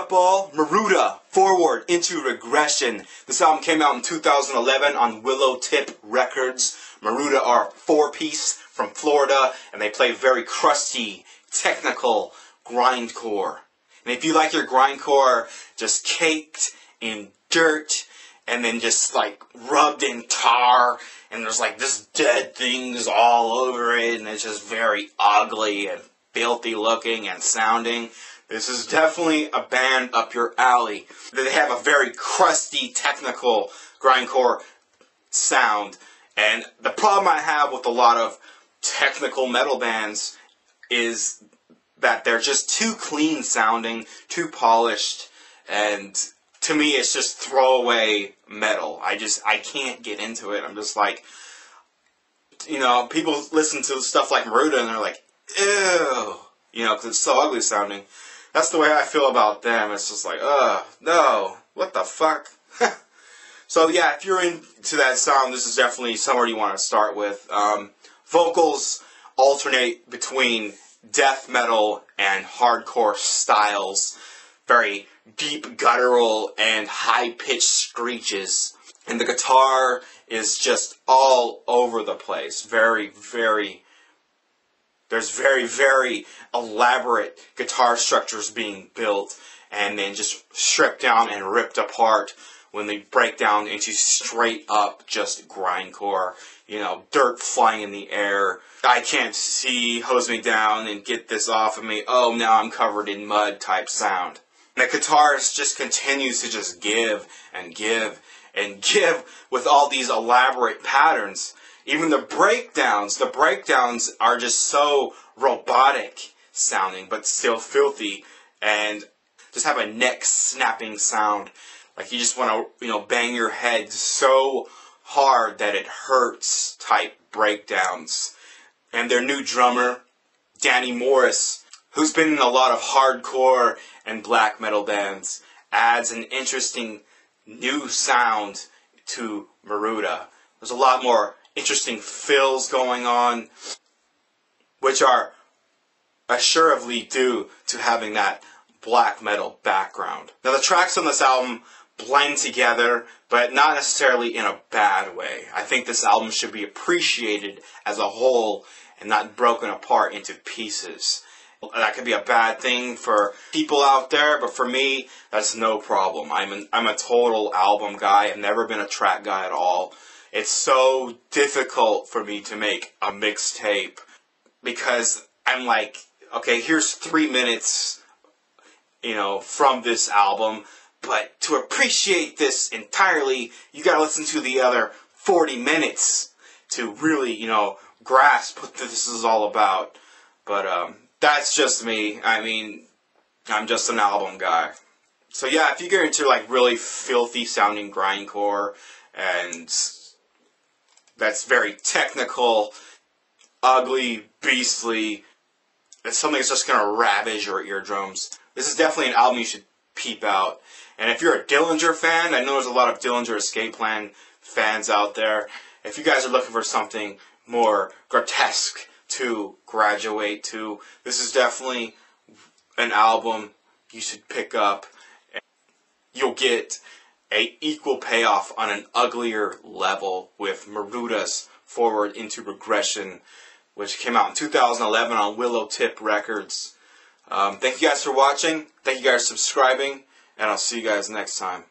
up all? Maruta, Forward into Regression. This album came out in 2011 on Willowtip Records. Maruta are a four-piece from Florida, and they play very crusty, technical grindcore. And if you like your grindcore just caked in dirt, and then just like rubbed in tar, and there's like this dead things all over it, and it's just very ugly and filthy looking and sounding, this is definitely a band up your alley. They have a very crusty, technical grindcore sound. And the problem I have with a lot of technical metal bands is that they're just too clean sounding, too polished, and to me it's just throwaway metal. I can't get into it. I'm just like, you know, people listen to stuff like Maruta and they're like, ew, you know, because it's so ugly sounding. That's the way I feel about them. It's just like, no, what the fuck? So yeah, if you're into that sound, this is definitely somewhere you want to start with. Vocals alternate between death metal and hardcore styles. Very deep guttural and high-pitched screeches. And the guitar is just all over the place. There's very elaborate guitar structures being built and then just stripped down and ripped apart when they break down into straight up just grindcore. You know, dirt flying in the air. I can't see, hose me down and get this off of me. Oh, now I'm covered in mud type sound. And the guitarist just continues to just give and give and give with all these elaborate patterns. Even the breakdowns are just so robotic sounding, but still filthy, and just have a neck snapping sound. Like you just want to, you know, bang your head so hard that it hurts type breakdowns. And their new drummer, Danny Morris, who's been in a lot of hardcore and black metal bands, adds an interesting new sound to Maruta. There's a lot more interesting fills going on, which are assuredly due to having that black metal background. Now the tracks on this album blend together, but not necessarily in a bad way. I think this album should be appreciated as a whole and not broken apart into pieces. That could be a bad thing for people out there, but for me, that's no problem. I'm a total album guy. I've never been a track guy at all. It's so difficult for me to make a mixtape because I'm like, okay, here's 3 minutes, you know, from this album, but to appreciate this entirely, you gotta listen to the other 40 minutes to really, you know, grasp what this is all about. But that's just me. I mean, I'm just an album guy. So yeah, if you get into like really filthy sounding grindcore and that's very technical, ugly, beastly, it's something that's just going to ravage your eardrums, this is definitely an album you should peep out. And if you're a Dillinger fan, I know there's a lot of Dillinger Escape Plan fans out there. If you guys are looking for something more grotesque to graduate to, this is definitely an album you should pick up. You'll get an equal payoff on an uglier level with Maruta's Forward into Regression, which came out in 2011 on Willowtip Records. Thank you guys for watching. Thank you guys for subscribing, and I'll see you guys next time.